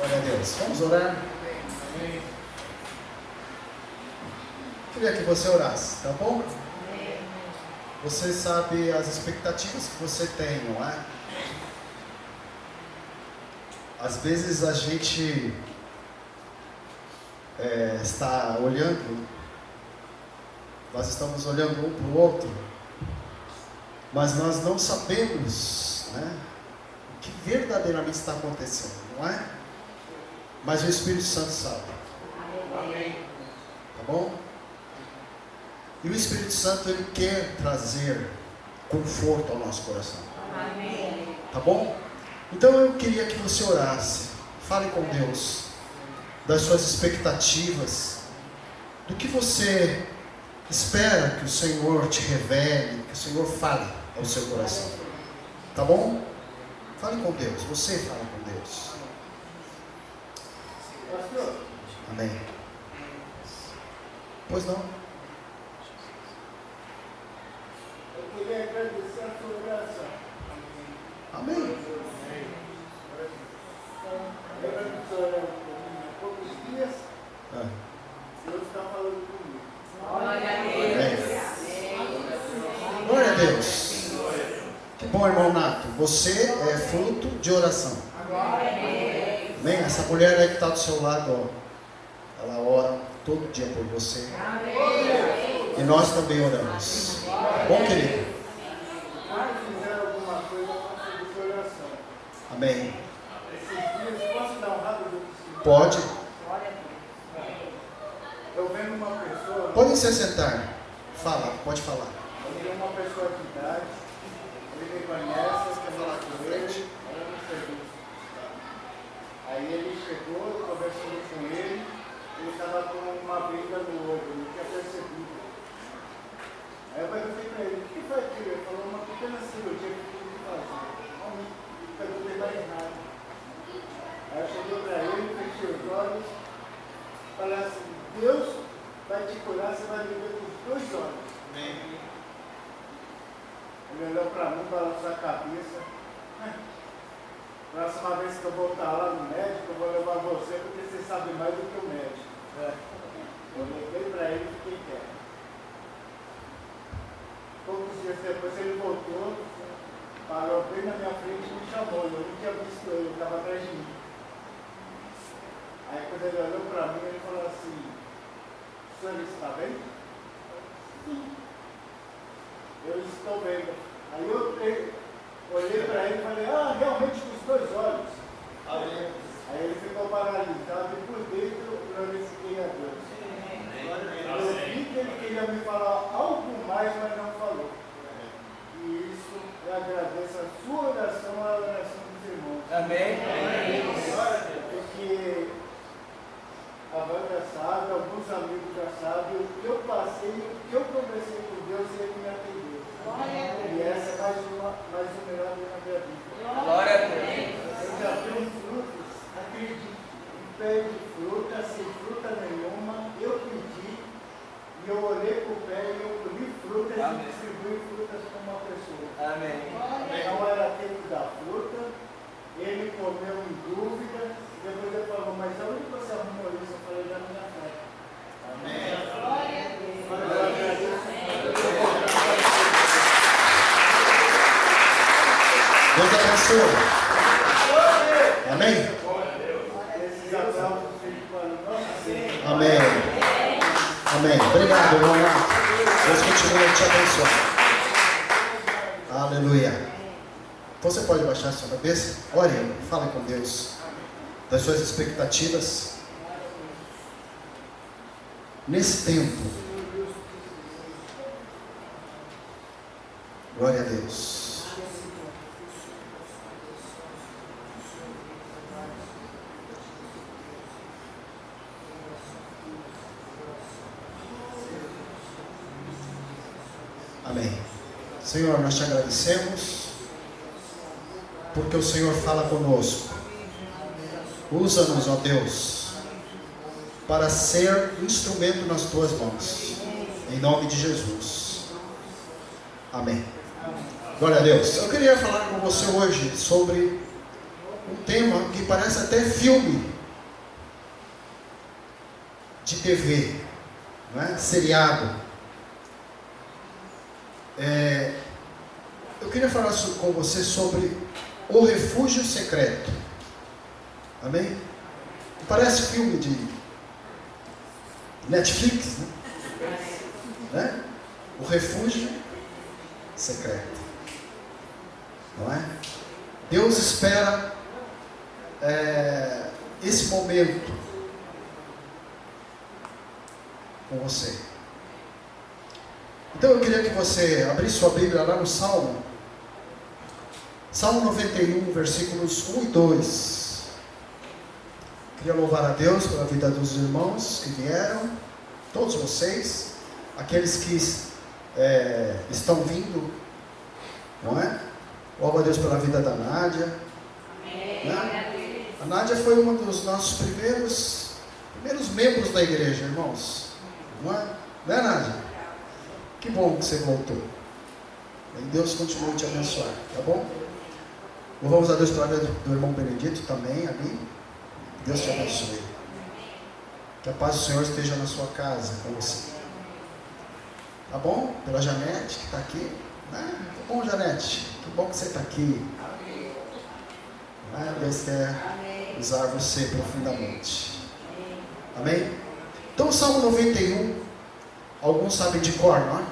Glória a Deus. Vamos orar? Queria que você orasse, tá bom? Você sabe as expectativas que você tem, não é? Às vezes a gente está olhando, nós estamos olhando um para o outro, mas nós não sabemos, né, o que verdadeiramente está acontecendo, não é? Mas o Espírito Santo sabe. Amém. Tá bom? E o Espírito Santo, ele quer trazer conforto ao nosso coração. Amém. Tá bom? Então eu queria que você orasse, fale com Deus das suas expectativas, do que você espera que o Senhor te revele, que o Senhor fale ao seu coração. Tá bom? Fale com Deus, você fala com Deus. Amém. Pois não? Eu queria agradecer a sua oração. Amém. Há poucos dias, Deus está falando comigo. Glória a Deus. Glória a Deus. Que bom, irmão Nato. Você é fruto de oração. Amém? Essa mulher aí que está do seu lado, ó, ela ora todo dia por você. E nós também oramos. Bom, querido? Se fizer alguma coisa, eu faço de oração. Amém. Esses dias, posso dar um rápido? Pode. Eu vendo uma pessoa. Podem se sentar. Fala, pode falar. Eu vi uma pessoa de idade, ele me conhece, eu quero falar com ele, eu não sei. Aí ele chegou, eu conversando com ele estava com uma briga no olho, eu não tinha percebido. Aí eu perguntei para ele, o que foi aquilo? Ele falou, uma pequena cirurgia que eu tive que fazer. Não perguntei mais nada. Aí eu cheguei para ele, fechei os olhos, falei assim, Deus vai te curar, você vai viver com os dois olhos. Ele olhou para mim, balançou a cabeça. Próxima vez que eu voltar lá no médico, eu vou levar você, porque você sabe mais do que o médico. Eu levei para ele e fiquei quieto. Poucos dias depois ele voltou, parou bem na minha frente e me chamou. Eu não tinha visto ele, ele estava atrás de mim. Aí quando ele olhou para mim, ele falou assim, o senhor está bem? Sim. Eu estou bem. Aí eu olhei para ele e falei, realmente com os dois olhos. Amém. Aí ele ficou paralisado e por dentro eu glorifiquei a Deus. Eu vi que ele queria me falar algo mais, mas não falou. E isso eu agradeço a sua oração, a oração dos irmãos. Amém. Porque a banda sabe, alguns amigos já sabem o que eu passei, o que eu conversei com Deus e ele me atendeu. E essa é mais um milagre na minha vida. Glória a Deus. Eu já tenho frutos, acredito, um pé de fruta, sem fruta nenhuma, eu pedi, e eu olhei para o pé e eu colhi frutas e distribuí frutas para uma pessoa. Amém. Não era tempo da fruta, ele comeu em dúvida, e depois ele falou, mas aonde você arrumou isso? Eu falei, já não dá fé. Amém. Glória a Deus. Deus abençoe. Amém? Amém. Amém. Obrigado, irmão. Deus continue te abençoar. Aleluia. Então você pode baixar a sua cabeça. Ore, fale com Deus das suas expectativas. Nesse tempo. Glória a Deus. Amém. Senhor, nós te agradecemos porque o Senhor fala conosco. Usa-nos, ó Deus, para ser instrumento nas tuas mãos. Em nome de Jesus. Amém. Glória a Deus. Eu queria falar com você hoje sobre um tema que parece até filme. de TV, não é? Seriado. Eu queria falar com você sobre O Refúgio Secreto. Amém? Parece filme de Netflix, né? O Refúgio Secreto. Não é? Deus espera esse momento com você. Então eu queria que você abrisse sua Bíblia lá no Salmo 91, versículos 1 e 2. Queria louvar a Deus pela vida dos irmãos que vieram, todos vocês, aqueles que estão vindo, não é? Louvo a Deus pela vida da Nádia. Né? A Nádia foi um dos nossos primeiros membros da igreja, irmãos. Não é? Não é, Nádia? Que bom que você voltou. E Deus continue te abençoar, tá bom? Louvamos a Deus pela vida do irmão Benedito também, ali. Deus te abençoe. Que a paz do Senhor esteja na sua casa, com você. Tá bom? Pela Janete, que está aqui. Tá bom, Janete? Que bom que você está aqui. Deus quer usar você profundamente. Amém? Então, o Salmo 91, alguns sabem de cor, não é?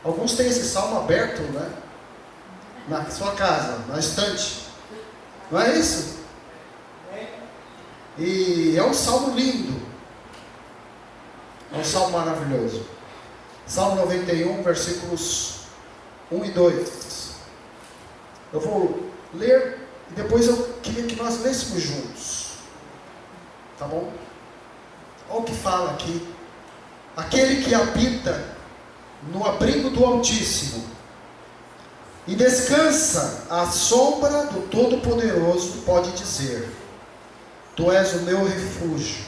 Alguns têm esse salmo aberto, né? Na sua casa, na estante. Não é isso? E é um salmo lindo. É um salmo maravilhoso. Salmo 91, versículos 1 e 2. Eu vou ler e depois eu queria que nós lêssemos juntos. Tá bom? Olha o que fala aqui. Aquele que habita no abrigo do Altíssimo e descansa à sombra do Todo-Poderoso pode dizer: Tu és o meu refúgio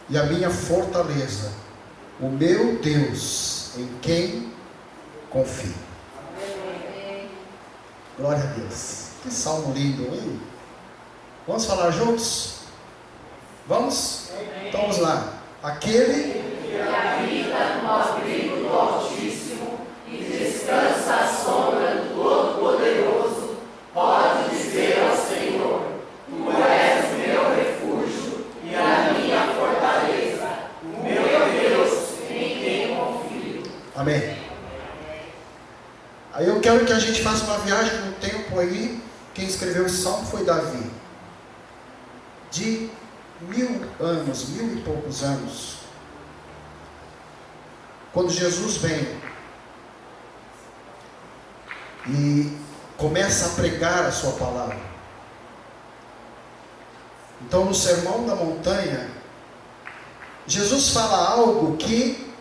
e a minha fortaleza, o meu Deus, em quem confio. Glória a Deus. Que salmo lindo, hein? Vamos falar juntos? Vamos? Então vamos lá. Aquele que habita no abrigo do Altíssimo e descansa à sombra do Todo-Poderoso pode dizer ao Senhor: Tu és o meu refúgio e a minha fortaleza, o meu Deus, em quem confio. Amém. Aí eu quero que a gente faça uma viagem no tempo aí. Quem escreveu esse salmo foi Davi. De 1000 anos, 1000 e poucos anos. Quando Jesus vem e começa a pregar a sua palavra. Então, no Sermão da Montanha, Jesus fala algo que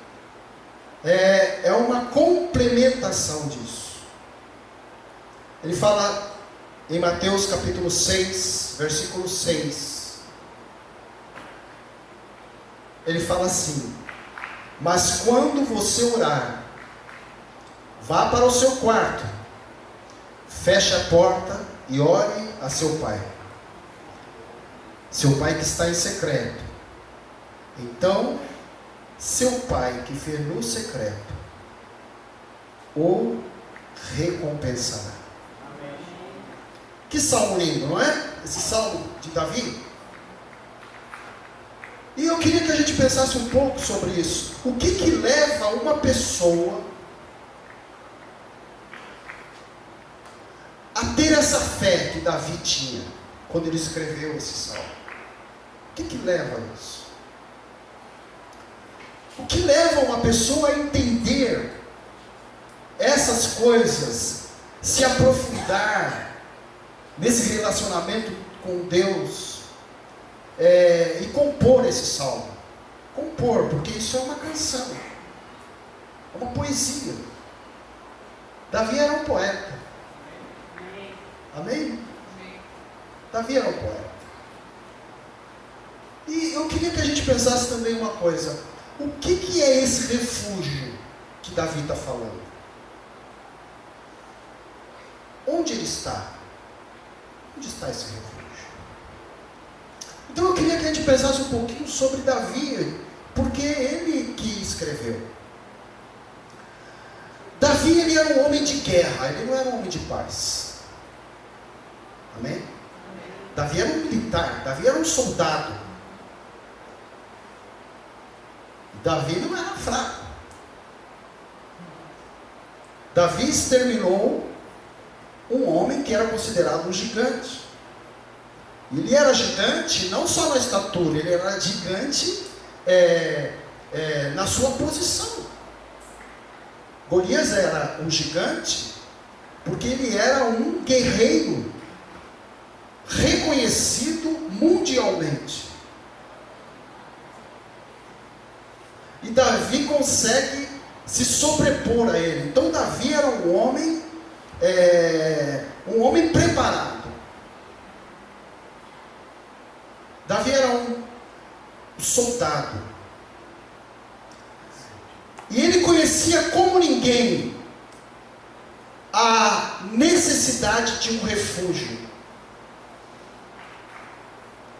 é uma complementação disso. Ele fala em Mateus capítulo 6, versículo 6. Ele fala assim: Mas quando você orar, vá para o seu quarto, feche a porta e ore a seu pai. Seu pai que está em secreto. Então, seu pai que vê no secreto o recompensará. Que salmo lindo, não é? Esse salmo de Davi. E eu queria que a gente pensasse um pouco sobre isso. O que leva uma pessoa a ter essa fé que Davi tinha quando ele escreveu esse salmo? O que leva a isso? O que leva uma pessoa a entender essas coisas, se aprofundar nesse relacionamento com Deus, e compor esse salmo? Compor, porque isso é uma canção, é uma poesia. Davi era um poeta. Amém? Davi era um poeta. E eu queria que a gente pensasse também uma coisa: o que é esse refúgio que Davi está falando? Onde ele está? Onde está esse refúgio? Então eu queria que a a gente pensasse um pouquinho sobre Davi, porque ele que escreveu. Davi, ele era um homem de guerra, ele não era um homem de paz. Amém? Davi era um militar, Davi era um soldado. Davi não era fraco. Davi exterminou um homem que era considerado um gigante. Ele era gigante não só na estatura, ele era gigante na sua posição. Golias era um gigante porque ele era um guerreiro reconhecido mundialmente. E Davi consegue se sobrepor a ele. Então Davi era um homem preparado. Davi era um soldado. E ele conhecia como ninguém a necessidade de um refúgio.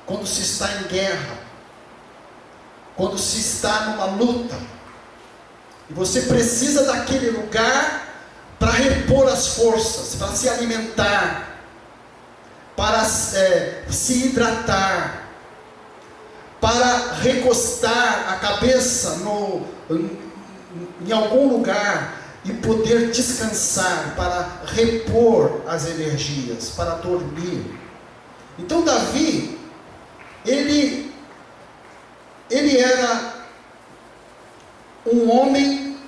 Quando se está em guerra, quando se está numa luta, e você precisa daquele lugar para repor as forças, para se alimentar, para se hidratar, para recostar a cabeça em algum lugar e poder descansar, para repor as energias, para dormir. Então Davi, ele era um homem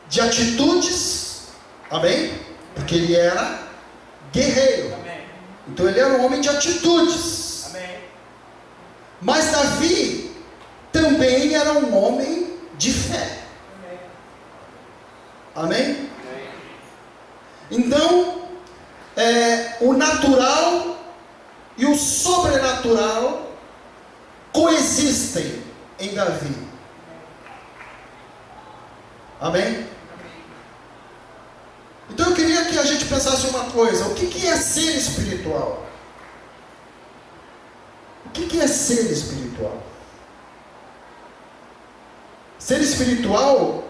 de atitudes, amém? Porque ele era guerreiro. Amém. Então ele era um homem de atitudes. Amém. Mas Davi também era um homem de fé. Amém? Então, o natural e o sobrenatural coexistem em Davi. Amém? Então eu queria que a gente pensasse uma coisa: o que é ser espiritual? O que é ser espiritual? Ser espiritual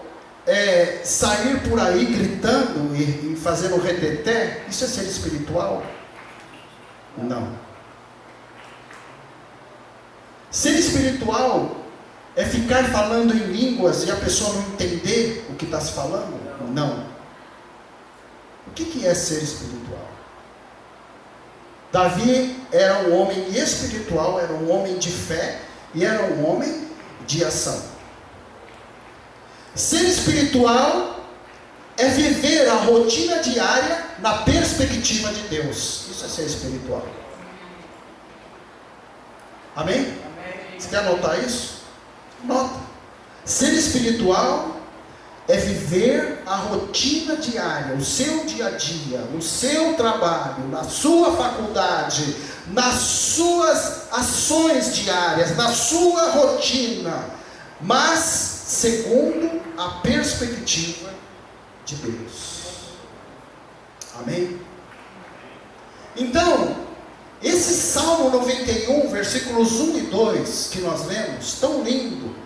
é sair por aí gritando e fazendo reteté? Isso é ser espiritual? Não. Ser espiritual é ficar falando em línguas e a pessoa não entender o que está se falando? Não. O que é ser espiritual? Davi era um homem espiritual, era um homem de fé e era um homem de ação. Ser espiritual é viver a rotina diária na perspectiva de Deus. Isso é ser espiritual. Amém? Você quer anotar isso? Nota. Ser espiritual é viver a rotina diária, o seu dia a dia, no seu trabalho, na sua faculdade, nas suas ações diárias, na sua rotina, mas segundo a perspectiva de Deus. Amém? Então, esse Salmo 91, versículos 1 e 2, que nós lemos, tão lindo,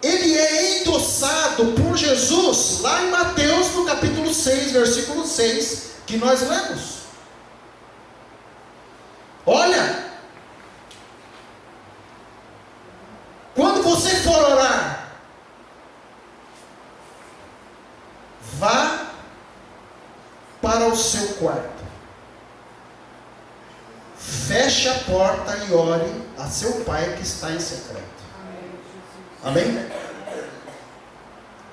ele é endossado por Jesus, lá em Mateus, no capítulo 6, versículo 6, que nós lemos. Olha, quando você for orar, vá para o seu quarto, feche a porta e ore a seu Pai que está em secreto. Amém?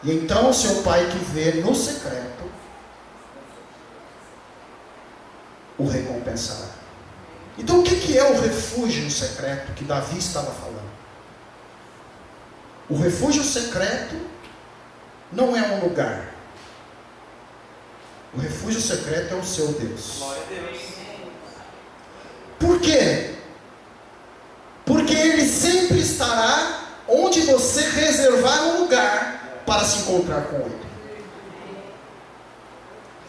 E então o seu Pai que vê no secreto o recompensará. Então o que é o refúgio secreto que Davi estava falando? O refúgio secreto não é um lugar. O refúgio secreto é o seu Deus. Glória a Deus. Por quê? Porque Ele sempre estará onde você reservar um lugar para se encontrar com Ele.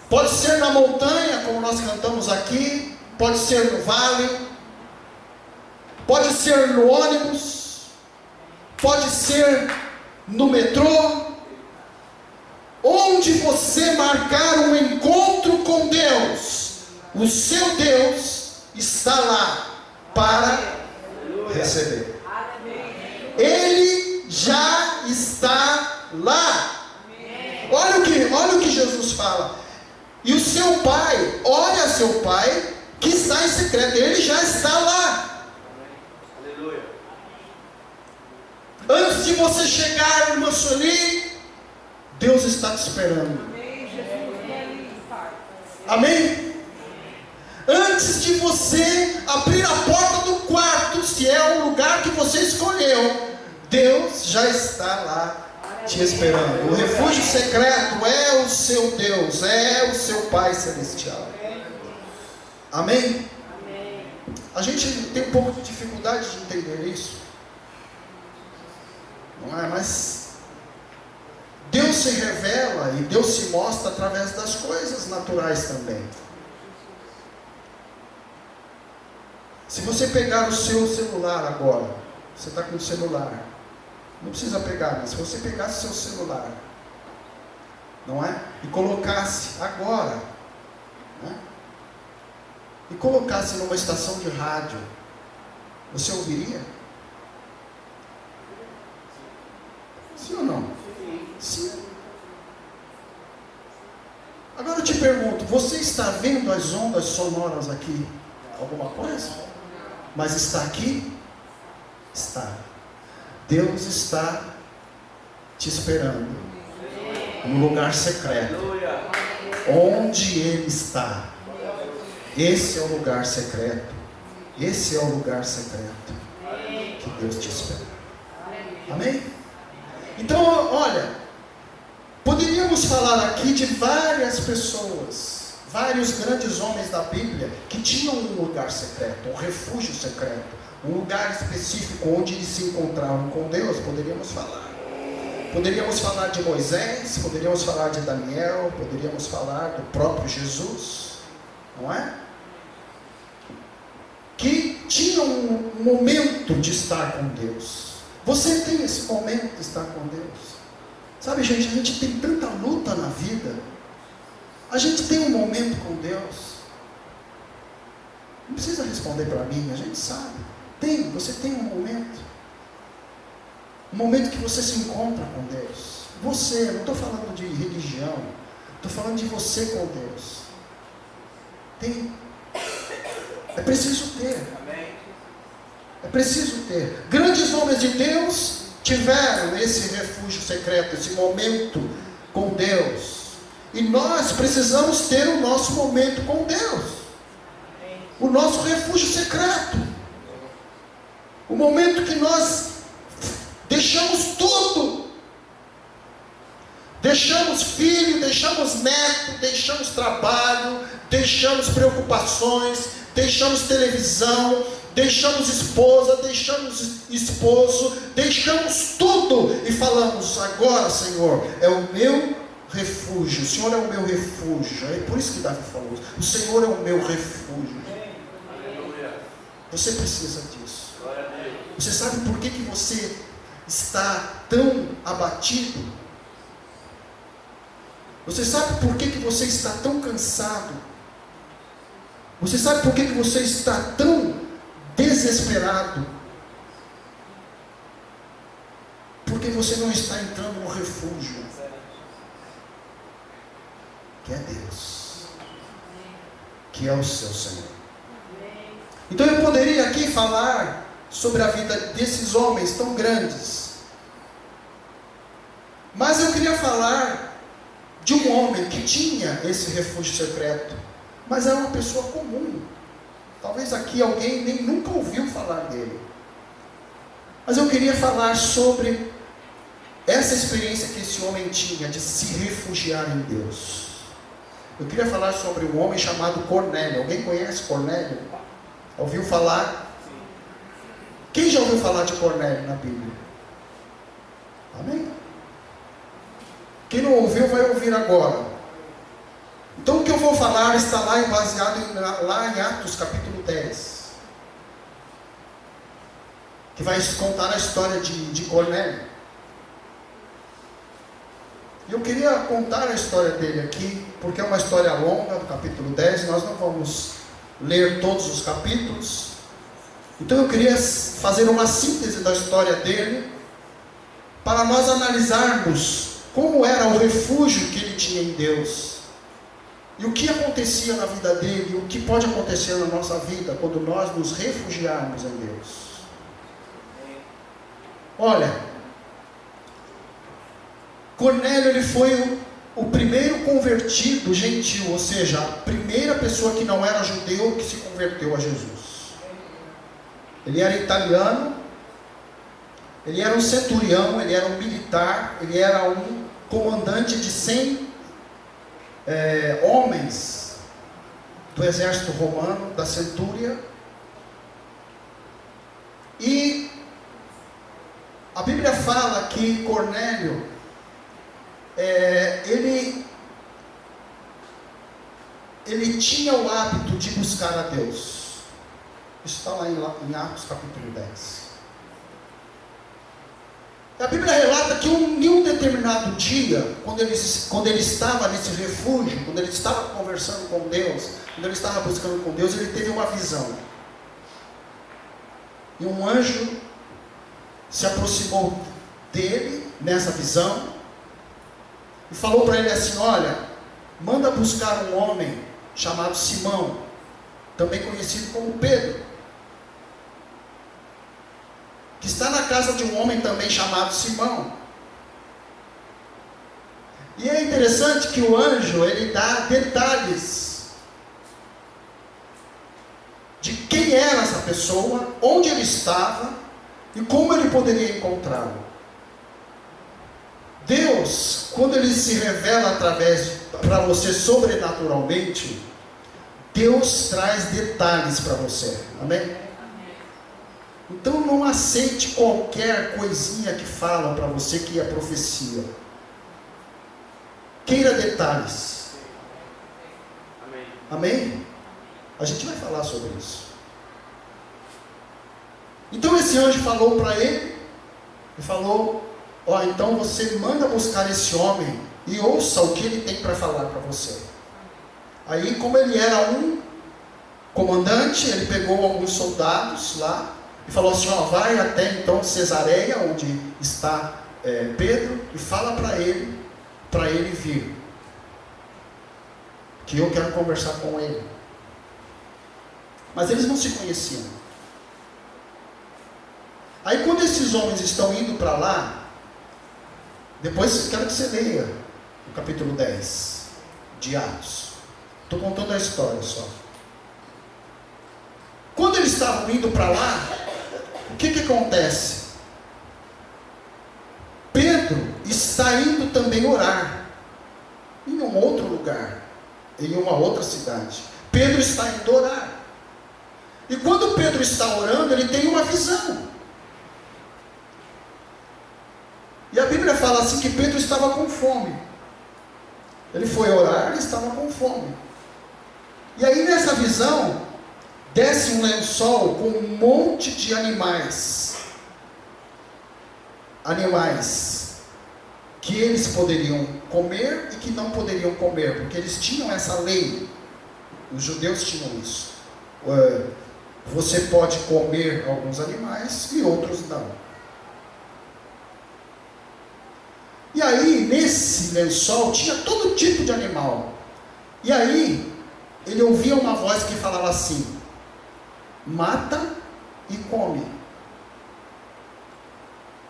Pode ser na montanha, como nós cantamos aqui, pode ser no vale, pode ser no ônibus, pode ser no metrô, onde você marcar um encontro com Deus, o seu Deus está lá para receber. Ele já está lá. Olha o que Jesus fala. E o seu pai, olha seu pai que está em secreto, ele já está lá. Aleluia. Antes de você chegar, irmã Sueli, Deus está te esperando. Amém? Antes de você abrir a porta do quarto, se é o lugar que você escolheu, Deus já está lá te esperando. O refúgio secreto é o seu Deus, é o seu Pai Celestial. Amém? A gente tem um pouco de dificuldade de entender isso, não é? Mas Deus se revela e Deus se mostra através das coisas naturais também. Se você pegar o seu celular agora, você está com o celular, não precisa pegar, mas se você pegasse o seu celular, não é? E colocasse agora, né? E colocasse numa estação de rádio, você ouviria? Sim ou não? Sim. Agora eu te pergunto, você está vendo as ondas sonoras aqui? Alguma coisa? Mas está aqui? Está. Deus está te esperando no lugar secreto, onde Ele está. Esse é o lugar secreto. Esse é o lugar secreto que Deus te espera. Amém? Então, olha, poderíamos falar aqui de várias pessoas, vários grandes homens da Bíblia que tinham um lugar secreto, um refúgio secreto, um lugar específico onde eles se encontravam com Deus. Poderíamos falar de Moisés, poderíamos falar de Daniel, poderíamos falar do próprio Jesus, não é? Que tinham um momento de estar com Deus. Você tem esse momento de estar com Deus? Sabe, gente, a gente tem tanta luta na vida. A gente tem um momento com Deus. Não precisa responder para mim, a gente sabe. Você tem um momento. Um momento que você se encontra com Deus. Você, não estou falando de religião, estou falando de você com Deus. Tem. É preciso ter. É preciso ter. Grandes homens de Deus tiveram esse refúgio secreto, esse momento com Deus. E nós precisamos ter o nosso momento com Deus. O nosso refúgio secreto. O momento que nós deixamos tudo. Deixamos filho, deixamos neto, deixamos trabalho, deixamos preocupações, deixamos televisão, deixamos esposa, deixamos esposo, deixamos tudo e falamos: agora, Senhor, é o meu refúgio, o Senhor é o meu refúgio. É por isso que Davi falou: o Senhor é o meu refúgio. Você precisa disso. Você sabe por que você está tão abatido? Você sabe por que você está tão cansado? Você sabe por que você está tão desesperado? Porque você não está entrando no refúgio, que é Deus, que é o seu Senhor. Então eu poderia aqui falar sobre a vida desses homens tão grandes, mas eu queria falar de um homem que tinha esse refúgio secreto, mas era uma pessoa comum. Talvez aqui alguém nem nunca ouviu falar dele. Mas eu queria falar sobre essa experiência que esse homem tinha de se refugiar em Deus. Eu queria falar sobre um homem chamado Cornélio. Alguém conhece Cornélio? Ouviu falar? Quem já ouviu falar de Cornélio na Bíblia? Amém? Quem não ouviu vai ouvir agora. Então o que eu vou falar está lá baseado lá em Atos capítulo 10. que vai contar a história de Cornélio. Eu queria contar a história dele aqui, porque é uma história longa, do capítulo 10, nós não vamos ler todos os capítulos. Então eu queria fazer uma síntese da história dele, para nós analisarmos como era o refúgio que ele tinha em Deus, e o que acontecia na vida dele, e o que pode acontecer na nossa vida, quando nós nos refugiarmos em Deus. Olha, Cornélio, ele foi o primeiro convertido gentil, ou seja, a primeira pessoa que não era judeu que se converteu a Jesus. Ele era italiano, ele era um centurião, ele era um militar, ele era um comandante de 100 homens do exército romano, da centúria. E a Bíblia fala que Cornélio, ele tinha o hábito de buscar a Deus. Isso está lá em Atos capítulo 10. A Bíblia relata que em um determinado dia, quando ele estava nesse refúgio, quando ele estava conversando com Deus, quando ele estava buscando com Deus, ele teve uma visão. E um anjo se aproximou dele nessa visão e falou para ele assim: olha, manda buscar um homem chamado Simão, também conhecido como Pedro, que está na casa de um homem também chamado Simão. E é interessante que o anjo, ele dá detalhes de quem era essa pessoa, onde ele estava e como ele poderia encontrá-lo. Deus, quando ele se revela para você sobrenaturalmente, Deus traz detalhes para você. Amém? Então não aceite qualquer coisinha que falam para você que é profecia. Queira detalhes. Amém. Amém? A gente vai falar sobre isso. Então esse anjo falou para ele, e falou: ó, então você manda buscar esse homem e ouça o que ele tem para falar para você. Aí, como ele era um comandante, ele pegou alguns soldados lá e falou assim: ó, vai até então Cesareia, onde está Pedro, e fala para ele vir, que eu quero conversar com ele. Mas eles não se conheciam. Aí quando esses homens estão indo para lá, depois quero que você leia o capítulo 10 de Atos. Estou contando a história só. Quando eles estavam indo para lá, o que acontece? Pedro está indo também orar em um outro lugar, em uma outra cidade. Pedro está indo orar. E quando Pedro está orando, ele tem uma visão. E a Bíblia fala assim que Pedro estava com fome. Ele foi orar e estava com fome. E aí nessa visão, desce um lençol com um monte de animais. Animais que eles poderiam comer e que não poderiam comer, porque eles tinham essa lei. Os judeus tinham isso. Você pode comer alguns animais e outros não. E aí, nesse lençol, tinha todo tipo de animal. E aí, ele ouvia uma voz que falava assim: mata e come.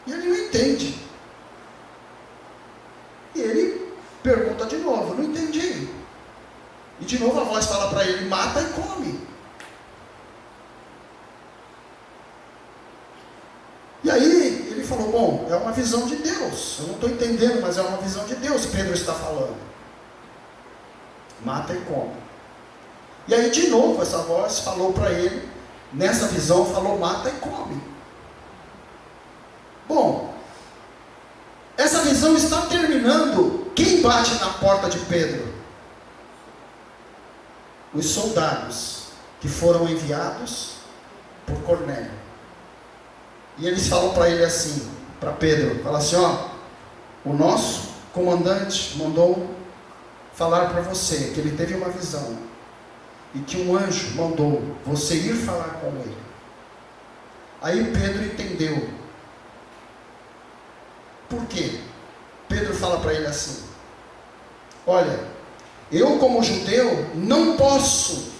E ele não entende. E ele pergunta de novo: não entendi. E de novo a voz fala para ele: mata e come. E aí ele falou: bom, é uma visão de Deus, eu não estou entendendo, mas é uma visão de Deus, Pedro está falando. Mata e come. E aí de novo essa voz falou para ele, nessa visão falou: mata e come. Bom, essa visão está terminando. Quem bate na porta de Pedro? Os soldados que foram enviados por Cornélio. E eles falam para ele assim, para Pedro, fala assim, ó, o nosso comandante mandou falar para você que ele teve uma visão e que um anjo mandou você ir falar com ele. Aí Pedro entendeu. Por quê? Pedro fala para ele assim, olha, eu como judeu não posso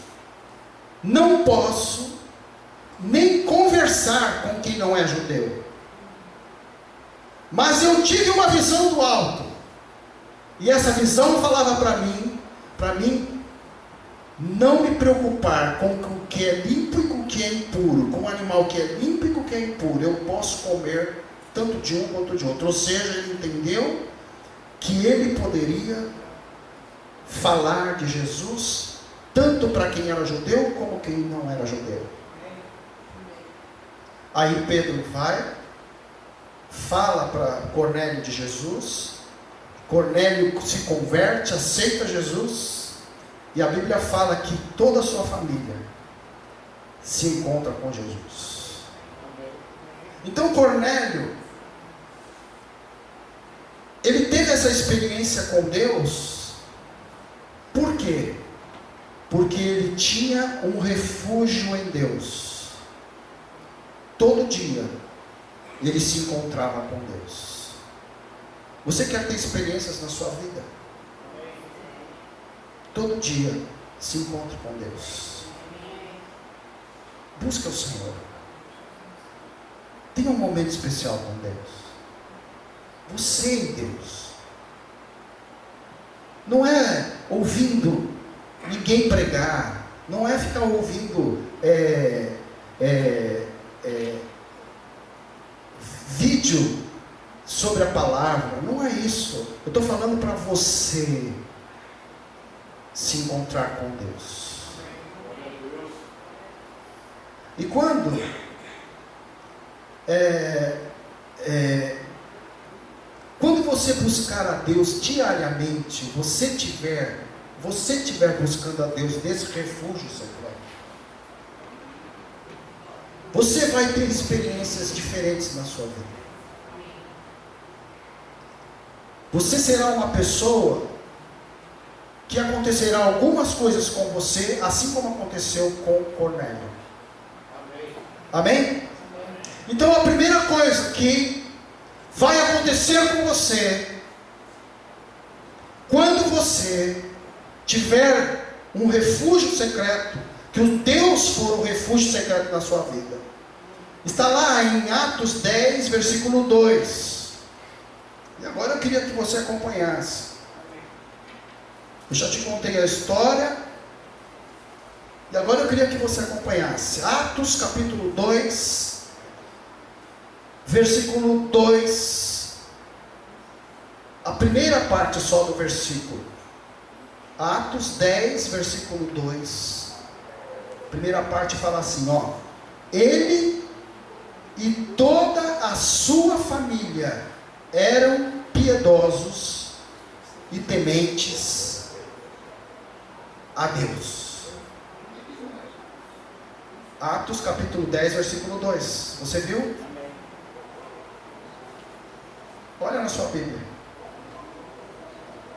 nem conversar com quem não é judeu. Mas eu tive uma visão do alto. E essa visão falava para mim não me preocupar com o que é limpo e com o que é impuro, com o animal que é limpo e com o que é impuro. Eu posso comer tanto de um quanto de outro. Ou seja, ele entendeu que ele poderia falar de Jesus tanto para quem era judeu como quem não era judeu. Aí Pedro vai, fala para Cornélio de Jesus, Cornélio se converte, aceita Jesus, e a Bíblia fala que toda a sua família se encontra com Jesus. Então Cornélio, ele teve essa experiência com Deus, por quê? Porque ele tinha um refúgio em Deus. Todo dia ele se encontrava com Deus. Você quer ter experiências na sua vida? Todo dia se encontre com Deus. Busca o Senhor. Tenha um momento especial com Deus. Você e Deus. Não é ouvindo ninguém pregar. Não é ficar ouvindo vídeo sobre a palavra. Não é isso. Eu estou falando para você se encontrar com Deus. E quando você buscar a Deus diariamente, você estiver buscando a Deus nesse refúgio secreto, você vai ter experiências diferentes na sua vida. Você será uma pessoa que acontecerá algumas coisas com você, assim como aconteceu com Cornélio. Amém? Então a primeira coisa que vai acontecer com você, quando você tiver um refúgio secreto, que o Deus for o refúgio secreto na sua vida, está lá em Atos 10, versículo 2. E agora eu queria que você acompanhasse. Eu já te contei a história, e agora eu queria que você acompanhasse. Atos capítulo 2, versículo 2, a primeira parte só do versículo. Atos 10, versículo 2, a primeira parte fala assim, ó: ele e toda a sua família eram piedosos e tementes a Deus. Atos capítulo 10, versículo 2. Você viu? Olha na sua Bíblia.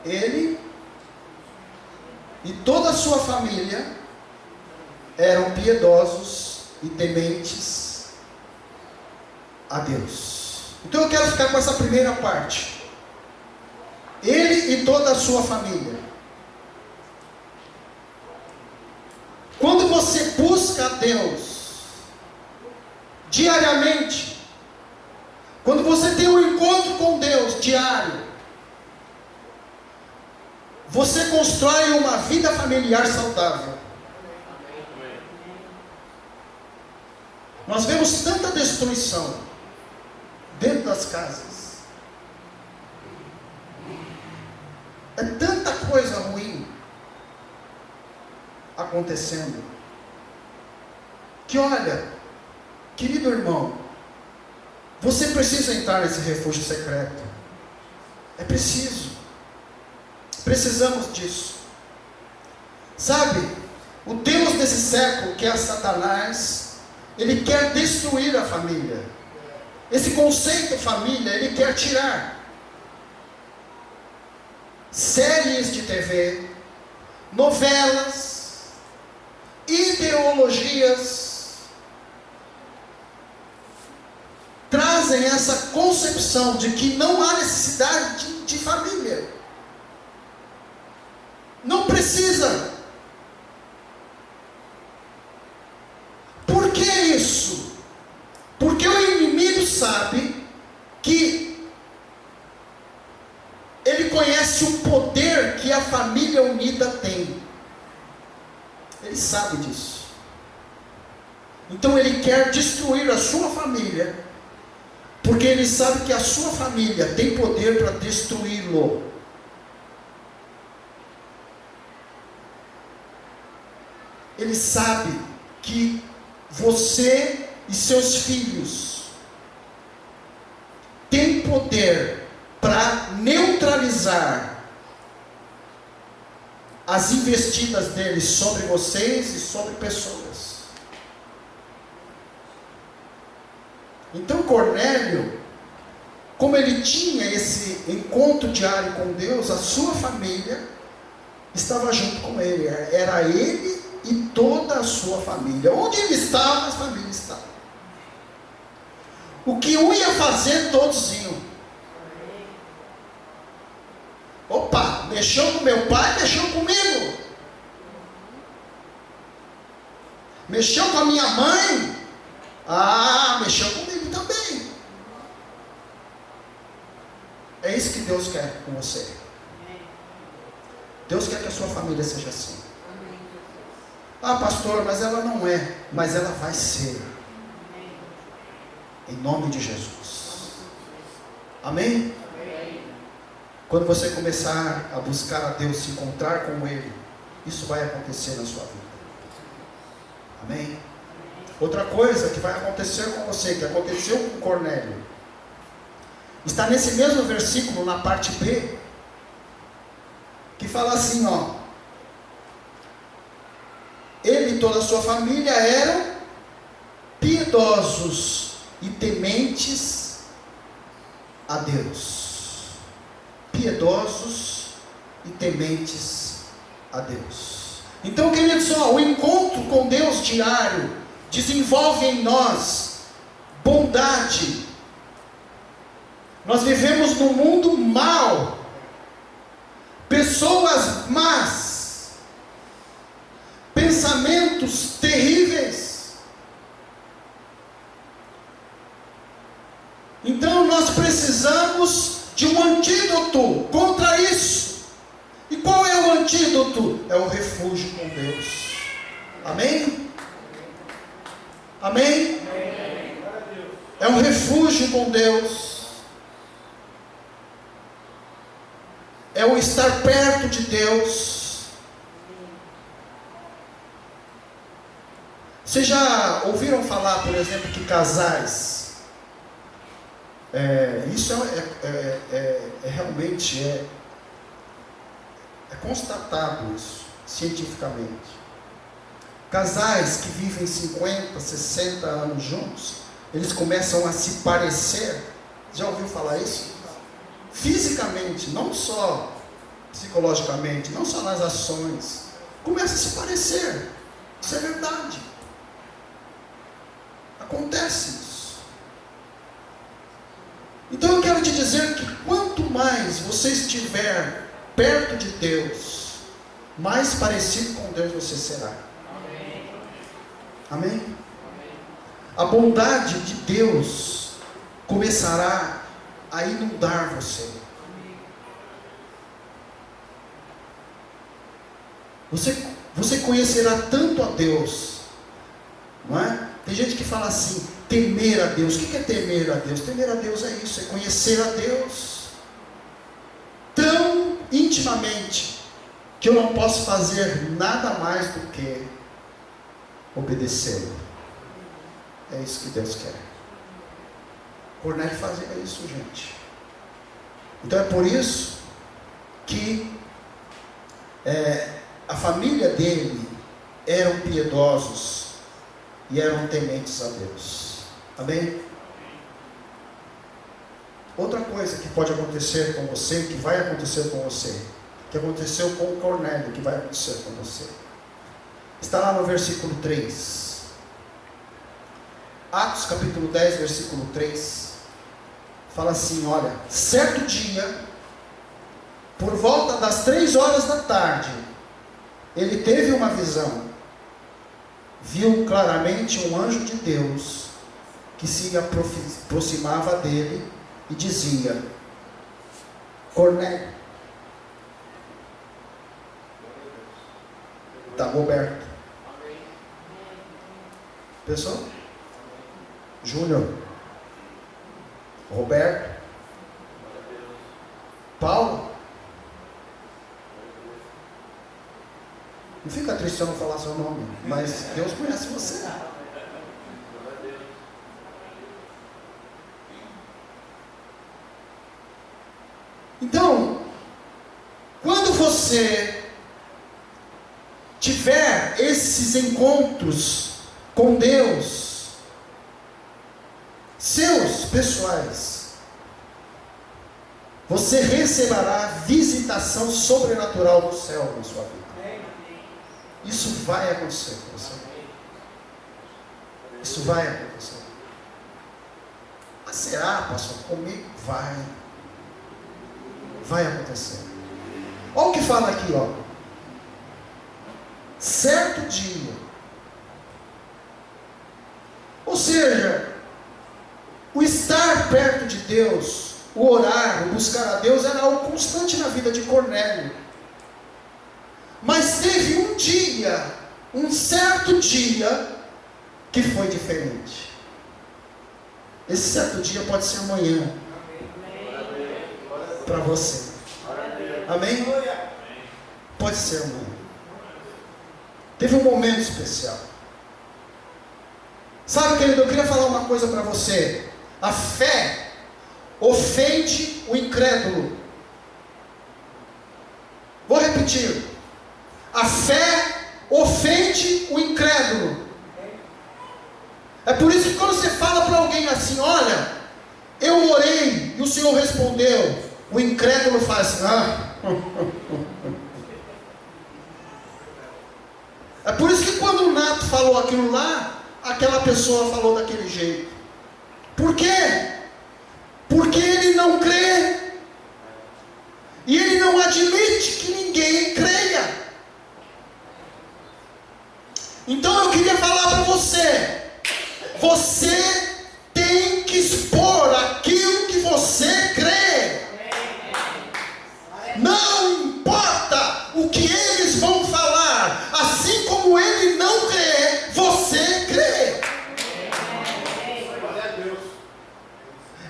Ele e toda a sua família eram piedosos e tementes a Deus. Então eu quero ficar com essa primeira parte. Ele e toda a sua família. Quando você busca a Deus diariamente, quando você tem um encontro com Deus diário, você constrói uma vida familiar saudável. Nós vemos tanta destruição dentro das casas. É tanta coisa ruim acontecendo, que olha, querido irmão, você precisa entrar nesse refúgio secreto. É preciso. Precisamos disso. Sabe, o Deus desse século, que é Satanás, ele quer destruir a família. esse conceito família, ele quer tirar séries de TV, novelas, ideologias, trazem essa concepção de que não há necessidade de família. Não precisa. Por que isso? Porque o inimigo sabe que ele conhece o poder que a família unida tem. Ele sabe disso. Então ele quer destruir a sua família, porque ele sabe que a sua família tem poder para destruí-lo. Ele sabe que você e seus filhos têm poder para neutralizar as investidas dele sobre vocês e sobre pessoas. Então Cornélio, como ele tinha esse encontro diário com Deus, a sua família estava junto com ele. Era ele e toda a sua família. Onde ele estava, a família estava. O que um ia fazer, todos iam. Opa, mexeu com meu pai, mexeu comigo. Mexeu com a minha mãe, mexeu comigo também. É isso que Deus quer com você. Deus quer que a sua família seja assim. Pastor, mas ela não é. Mas ela vai ser. Em nome de Jesus. Amém? Quando você começar a buscar a Deus, se encontrar com Ele, isso vai acontecer na sua vida. Amém? Outra coisa que vai acontecer com você, que aconteceu com Cornélio, está nesse mesmo versículo, na parte B, que fala assim, ele e toda a sua família eram piedosos e tementes a Deus. Piedosos e tementes a Deus. Então, queridos, o encontro com Deus diário desenvolve em nós bondade. Nós vivemos num mundo mau, pessoas más, pensamentos terríveis. Então nós precisamos de um antídoto contra isso. E qual é o antídoto? É o refúgio com Deus. Amém? Amém? É um refúgio com Deus. É o estar perto de Deus. Vocês já ouviram falar, por exemplo, que casais, isso realmente constatado isso, cientificamente. Casais que vivem 50, 60 anos juntos, eles começam a se parecer. Já ouviu falar isso? Fisicamente, não só psicologicamente, não só nas ações. Começa a se parecer. Isso é verdade. Acontece isso. Então eu quero te dizer que quanto mais você estiver perto de Deus, mais parecido com Deus você será. Amém? A bondade de Deus começará a inundar você. Você conhecerá tanto a Deus, não é? Tem gente que fala assim, temer a Deus. O que é temer a Deus? Temer a Deus é isso, é conhecer a Deus tão intimamente que eu não posso fazer nada mais do que obedecê-lo. É isso que Deus quer. Cornélio fazia isso, gente. Então é por isso que a família dele eram piedosos e eram tementes a Deus. Amém? Outra coisa que pode acontecer com você, que vai acontecer com você, que aconteceu com Cornélio, que vai acontecer com você, está lá no versículo 3. Atos capítulo 10, versículo 3, fala assim, olha, certo dia, por volta das 3 horas da tarde, ele teve uma visão, viu claramente um anjo de Deus, que se aproximava dele, e dizia, Cornélio, está Roberto, pessoal? Júnior, Roberto, Paulo, não fica triste se eu não falar seu nome, mas Deus conhece você. Então, quando você tiver esses encontros com Deus, seus pessoais, você receberá visitação sobrenatural do céu na sua vida. Isso vai acontecer com você. Isso vai acontecer. Mas será, pastor? Comigo? Vai acontecer. Olha o que fala aqui, ó. Certo dia. Ou seja, o estar perto de Deus, o orar, o buscar a Deus era algo constante na vida de Cornélio. Mas teve um dia, um certo dia, que foi diferente. Esse certo dia pode ser amanhã. Para você. Amém? Pode ser amanhã. Teve um momento especial. Sabe, querido, eu queria falar uma coisa para você. A fé ofende o incrédulo. Vou repetir. A fé ofende o incrédulo. É por isso que quando você fala para alguém assim, olha, eu orei e o Senhor respondeu, o incrédulo faz assim, É por isso que quando o Nato falou aquilo lá, aquela pessoa falou daquele jeito. Por quê? Porque ele não crê. E ele não admite que ninguém creia. Então eu queria falar para você. Você tem que expor aquilo que você crê. Não importa o que eles vão falar. Assim como ele não crê, você crê.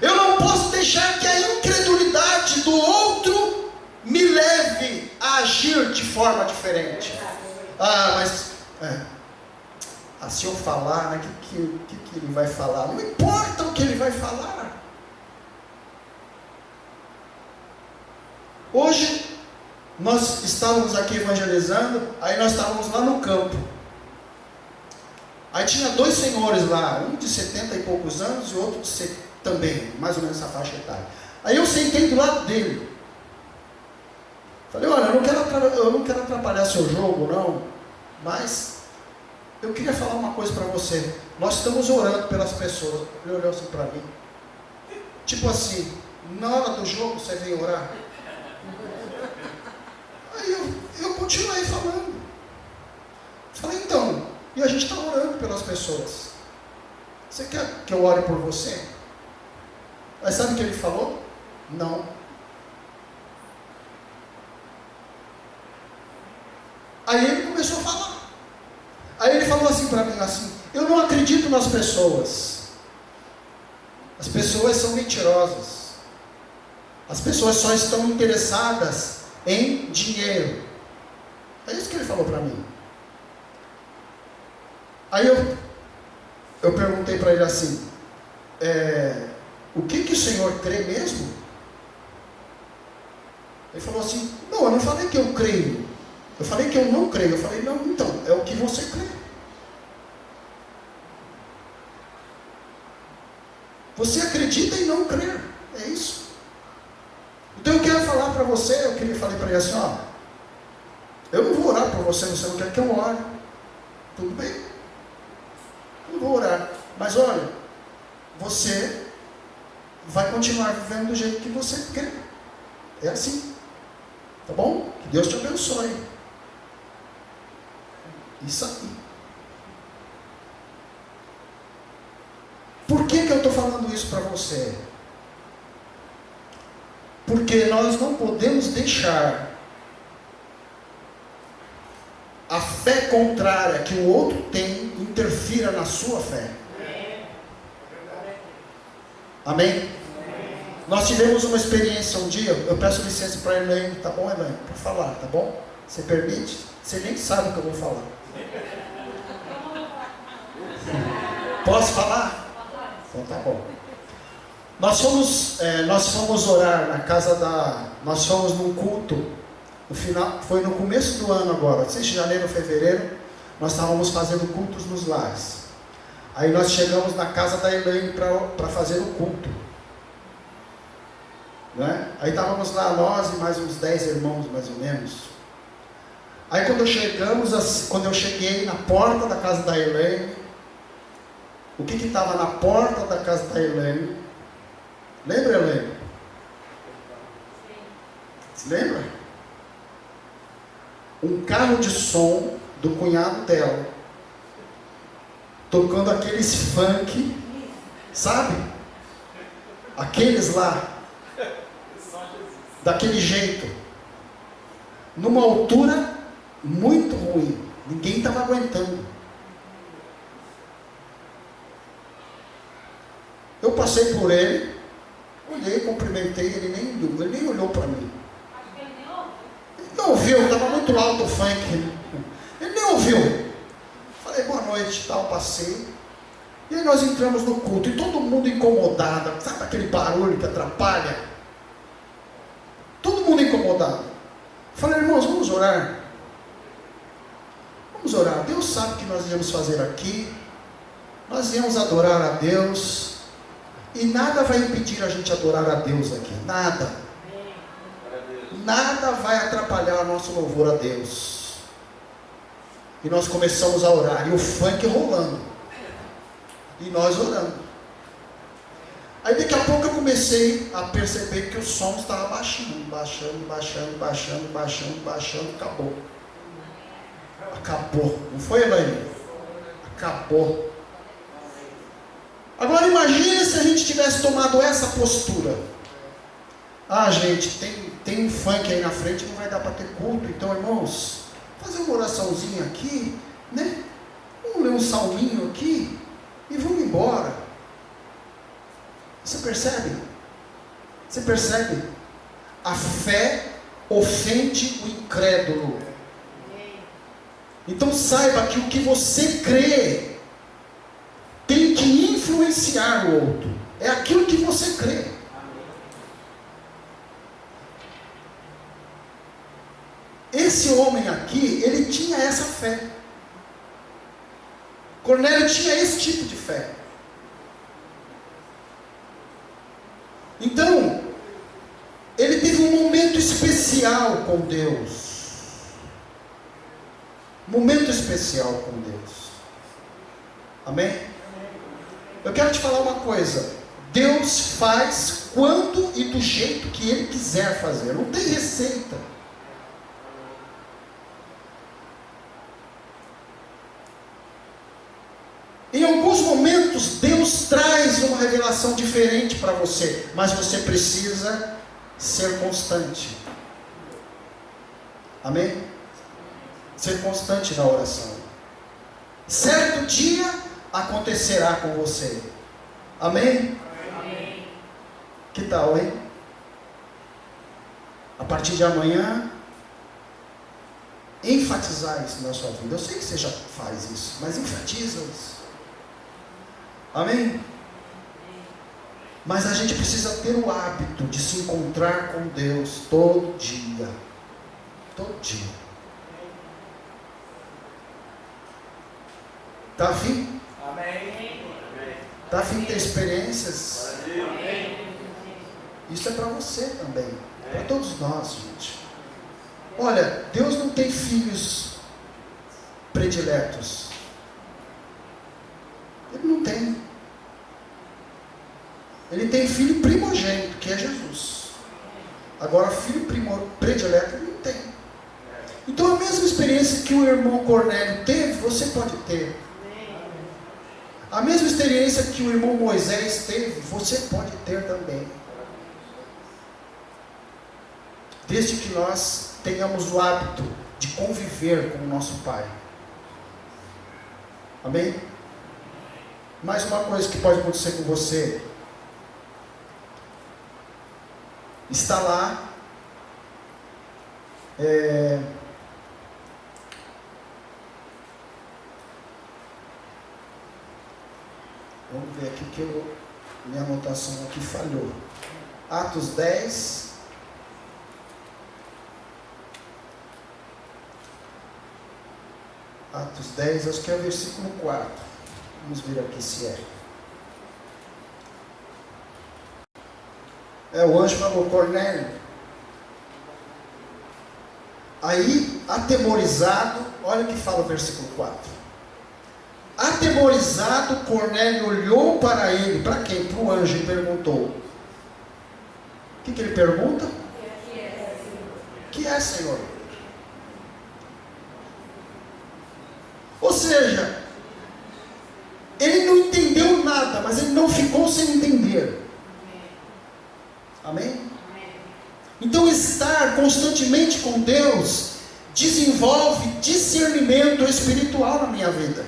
Eu não posso deixar que a incredulidade do outro me leve a agir de forma diferente. Mas se eu falar, né, que ele vai falar? Não importa o que ele vai falar. Hoje, nós estávamos aqui evangelizando, aí nós estávamos lá no campo. Aí tinha 2 senhores lá, um de 70 e poucos anos e outro de também, mais ou menos essa faixa etária. Aí eu sentei do lado dele. Falei, olha, eu não quero atrapalhar seu jogo, não, mas eu queria falar uma coisa para você. Nós estamos orando pelas pessoas. Ele olhou assim para mim. Tipo assim, na hora do jogo você vem orar? Aí eu continuei falando. Falei, então, e a gente está orando pelas pessoas. Você quer que eu ore por você? Mas sabe o que ele falou? Não. Aí ele começou a falar. Aí ele falou assim para mim, assim, eu não acredito nas pessoas. As pessoas são mentirosas. As pessoas só estão interessadas em dinheiro. É isso que ele falou para mim. Aí eu perguntei para ele assim, o que o senhor crê mesmo? Ele falou assim, não, eu não falei que eu creio. Eu falei que eu não creio. Eu falei, não, então, é o que você crê. Você acredita em não crer. É isso. Então eu quero falar para você, falei para ele assim, ó, eu não vou orar por você, você não quer que eu ore. Tudo bem. Eu não vou orar. Mas olha, você vai continuar vivendo do jeito que você quer. É assim. Tá bom? Que Deus te abençoe. Isso aí. Por que eu estou falando isso para você? Porque nós não podemos deixar a fé contrária que o outro tem interfira na sua fé. Amém? Nós tivemos uma experiência um dia, eu peço licença para a Elaine, tá bom, Elaine? Para falar, tá bom? Você permite? Você nem sabe o que eu vou falar. Posso falar? Então tá bom. Nós fomos orar na casa nós fomos num culto, no final, foi no começo do ano agora, não sei se janeiro ou fevereiro, nós estávamos fazendo cultos nos lares. Aí nós chegamos na casa da Elaine para fazer o culto. Né? Aí estávamos lá, nós e mais uns 10 irmãos, mais ou menos. Aí quando eu cheguei na porta da casa da Elaine, o que estava na porta da casa da Elaine? Lembra, Elaine? Se lembra? Um carro de som do cunhado dela, tocando aqueles funk, sabe? Aqueles lá, daquele jeito, numa altura muito ruim, ninguém estava aguentando. Eu passei por ele, olhei, cumprimentei, ele nem olhou para mim. Ele não ouviu, estava muito alto o funk. Ele nem ouviu. Falei, boa noite, tal, passei. E aí nós entramos no culto, e todo mundo incomodado, sabe aquele barulho que atrapalha? Todo mundo incomodado. Falei, irmãos, vamos orar. Vamos orar. Deus sabe o que nós íamos fazer aqui. Nós íamos adorar a Deus. E nada vai impedir a gente adorar a Deus aqui. Nada. Nada vai atrapalhar o nosso louvor a Deus. E nós começamos a orar. E o funk rolando. E nós orando. Aí daqui a pouco eu comecei a perceber que o som estava baixando. Acabou. Acabou. Não foi, Elaine? Acabou. Agora imagine se a gente tivesse tomado essa postura. Ah, gente, tem um funk aí na frente, não vai dar para ter culto. Então, irmãos, fazer uma oraçãozinha aqui, né? Vamos ler um salminho aqui e vamos embora. Você percebe? Você percebe? A fé ofende o incrédulo. Então saiba que o que você crê tem que influenciar o outro. É aquilo que você crê. Esse homem aqui, ele tinha essa fé. Cornélio tinha esse tipo de fé. Então, ele teve um momento especial com Deus. Momento especial com Deus. Amém? Eu quero te falar uma coisa. Deus faz quando e do jeito que Ele quiser fazer. Não tem receita. Em alguns momentos, Deus traz uma revelação diferente para você. Mas você precisa ser constante. Amém? Ser constante na oração. Certo dia acontecerá com você. Amém? Amém. Que tal, hein? A partir de amanhã, enfatizar isso na sua vida. Eu sei que você já faz isso, mas enfatiza isso. Amém? Mas a gente precisa ter o hábito de se encontrar com Deus todo dia. Todo dia. Está afim? Amém. Está afim de ter experiências? Isso é para você também, para todos nós, gente. Olha, Deus não tem filhos prediletos. Ele não tem. Ele tem filho primogênito, que é Jesus. Agora, filho predileto, ele não tem. Então, a mesma experiência que o irmão Cornélio teve, você pode ter. A mesma experiência que o irmão Moisés teve, você pode ter também. Desde que nós tenhamos o hábito de conviver com o nosso Pai. Amém? Mais uma coisa que pode acontecer com você. Está lá. Vamos ver aqui que minha anotação aqui falhou. Atos 10. Atos 10, acho que é o versículo 4. Vamos ver aqui se é. O anjo falou: Cornélio. Aí, atemorizado, olha o que fala o versículo 4. Atemorizado, Cornélio olhou para ele, para quem? Para o anjo, e perguntou. O que ele pergunta? O que é, Senhor? Ou seja, ele não entendeu nada, mas ele não ficou sem entender. Amém? Então, estar constantemente com Deus desenvolve discernimento espiritual na minha vida.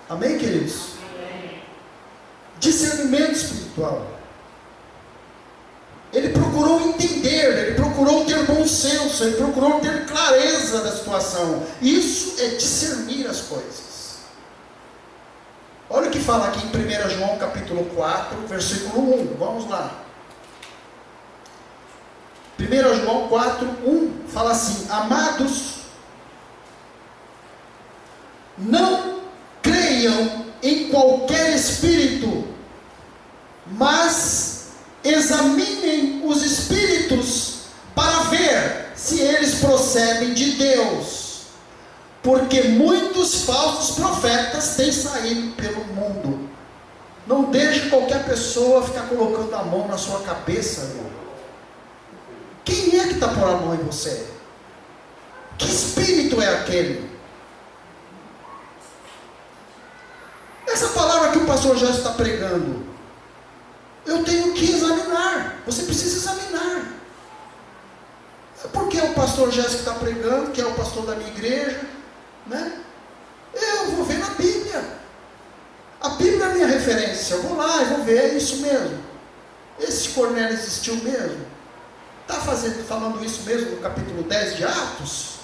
Amém, queridos? Discernimento espiritual. Ele procurou entender, ele procurou ter bom senso, ele procurou ter clareza da situação. Isso é discernir as coisas. Olha o que fala aqui em 1 João capítulo 4, versículo 1. Vamos lá. 1 João 4, 1 fala assim: amados, não creiam em qualquer espírito, mas examinem os espíritos para ver se eles procedem de Deus, porque muitos falsos profetas têm saído pelo mundo. Não deixe qualquer pessoa ficar colocando a mão na sua cabeça, irmão. Quem é que está pondo a mão em você? Que espírito é aquele? Essa palavra que o pastor já está pregando, eu tenho que examinar. Você precisa examinar. É porque o pastor Jéssica está pregando, que é o pastor da minha igreja, né? Eu vou ver na Bíblia. A Bíblia é a minha referência. Eu vou lá e vou ver, é isso mesmo. Esse Cornélio existiu mesmo? Está falando isso mesmo no capítulo 10 de Atos?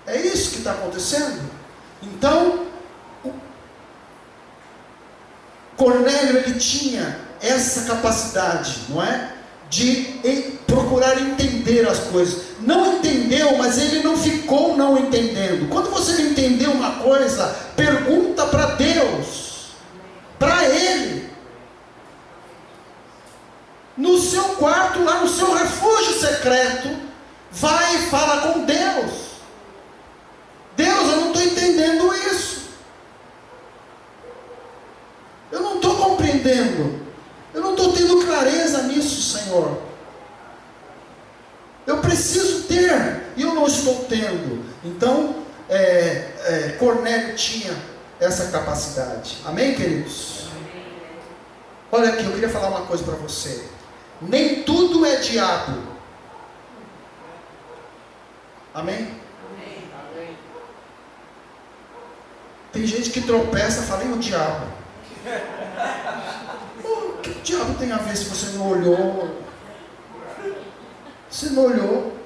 É isso que está acontecendo? Então, Cornélio, ele tinha essa capacidade, não é? De procurar entender as coisas. Não entendeu, mas ele não ficou não entendendo. Quando você não entendeu uma coisa, pergunta para Deus, para Ele. No seu quarto, lá no seu refúgio secreto, vai e fala com Deus. Deus, eu não estou entendendo isso. Eu não estou compreendendo. Eu não estou tendo clareza nisso, Senhor. Eu preciso ter, e eu não estou tendo. Então, Cornélio tinha essa capacidade. Amém, queridos? Olha aqui, eu queria falar uma coisa para você. Nem tudo é diabo. Amém? Amém. Tem gente que tropeça e fala: e o diabo? O que o diabo tem a ver se você não olhou? Se não olhou,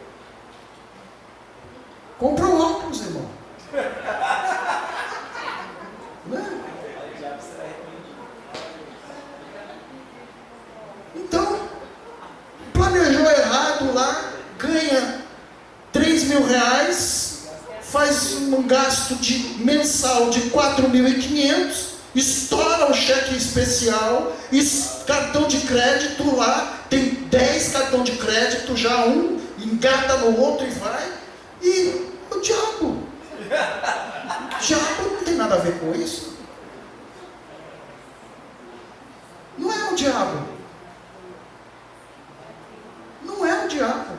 compra o óculos, irmão. Né? Então, planejou errado lá, ganha 3 mil reais, faz um gasto mensal de 4.500 estoura o cheque especial, cartão de crédito lá, tem 10 cartões de crédito, já um engata no outro e vai, e o diabo. O diabo não tem nada a ver com isso. Não é o diabo. Não é o diabo.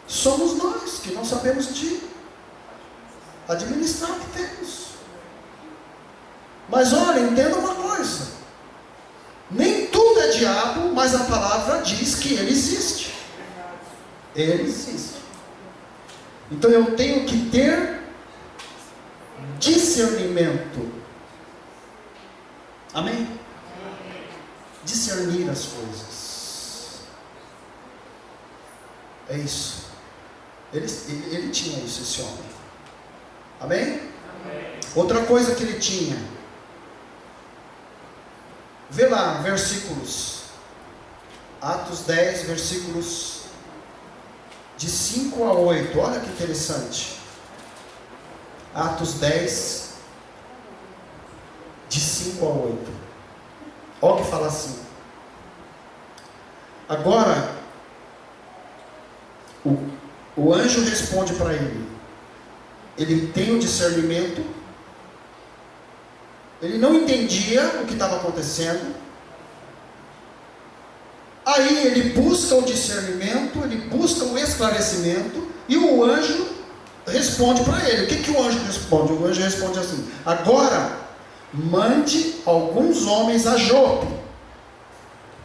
Somos nós que não sabemos de administrar o que temos. Mas olha, entenda uma coisa. Nem tudo é diabo, mas a palavra diz que ele existe. Ele existe. Então eu tenho que ter discernimento. Amém? Discernir as coisas. É isso. Ele tinha isso, esse homem. Amém? Amém? Outra coisa que ele tinha. Vê lá, versículos. Atos 10, versículos de 5 a 8. Olha que interessante. Atos 10, de 5 a 8. Olha o que fala assim. Agora, o anjo responde para ele. Ele tem o discernimento. Ele não entendia o que estava acontecendo. Aí ele busca o discernimento, ele busca o esclarecimento, e o anjo responde para ele. O que o anjo responde? O anjo responde assim: agora mande alguns homens a Jope,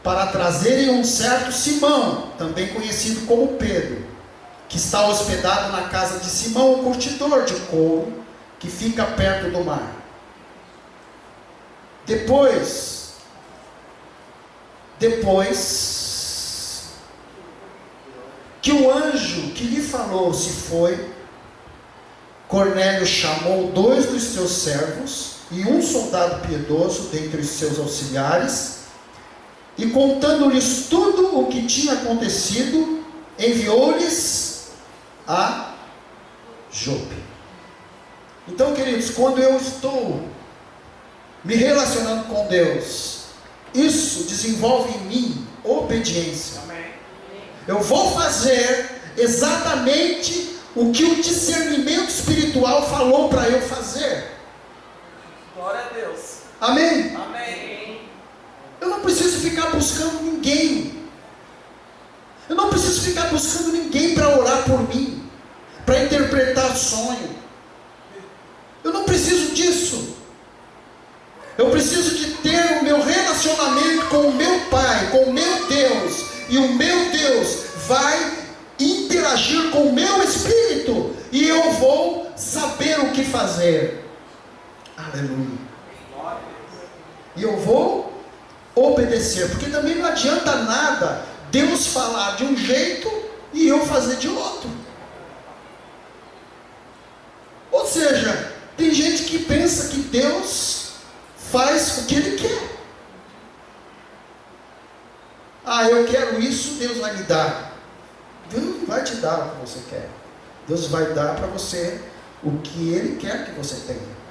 para trazerem um certo Simão, também conhecido como Pedro, que está hospedado na casa de Simão, o curtidor de couro, que fica perto do mar. Depois que o anjo que lhe falou se foi, Cornélio chamou 2 dos seus servos e um soldado piedoso dentre os seus auxiliares, e contando-lhes tudo o que tinha acontecido, enviou-lhes a Jope. Então, queridos, quando eu estou me relacionando com Deus, isso desenvolve em mim obediência. Eu vou fazer exatamente o que o discernimento espiritual falou para eu fazer. Glória a Deus. Amém? Amém. Eu não preciso ficar buscando ninguém. Eu não preciso ficar buscando ninguém para orar por mim, para interpretar sonho. Eu não preciso disso. Eu preciso de ter o meu relacionamento com o meu Pai, com o meu Deus, e o meu Deus vai interagir com o meu espírito, e eu vou saber o que fazer. Aleluia. E eu vou obedecer, porque também não adianta nada Deus falar de um jeito e eu fazer de outro. Ou seja, tem gente que pensa que Deus faz o que Ele quer. Ah, eu quero isso, Deus vai me dar. Deus não vai te dar o que você quer. Deus vai dar para você o que Ele quer que você tenha.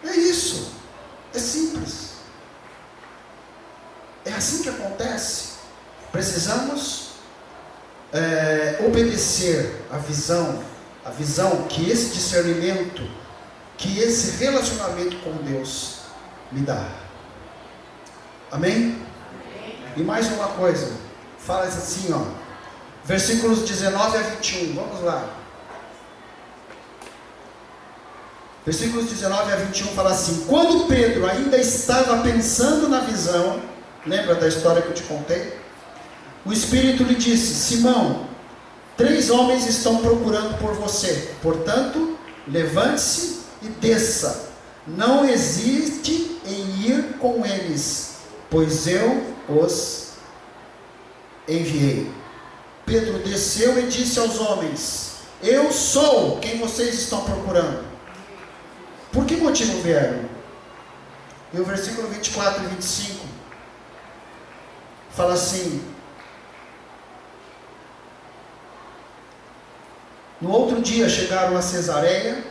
É isso. É simples. É assim que acontece. Precisamos obedecer a visão que esse discernimento, que esse relacionamento com Deus me dá. Amém? E mais uma coisa, fala assim, ó, versículos 19 a 21, vamos lá. Versículos 19 a 21 fala assim: quando Pedro ainda estava pensando na visão, lembra da história que eu te contei? O Espírito lhe disse: Simão, 3 homens estão procurando por você, portanto, levante-se e desça, não hesite em ir com eles, pois eu os enviei. Pedro desceu e disse aos homens: eu sou quem vocês estão procurando. Por que motivo vieram? E o versículo 24 e 25 fala assim: no outro dia chegaram a Cesareia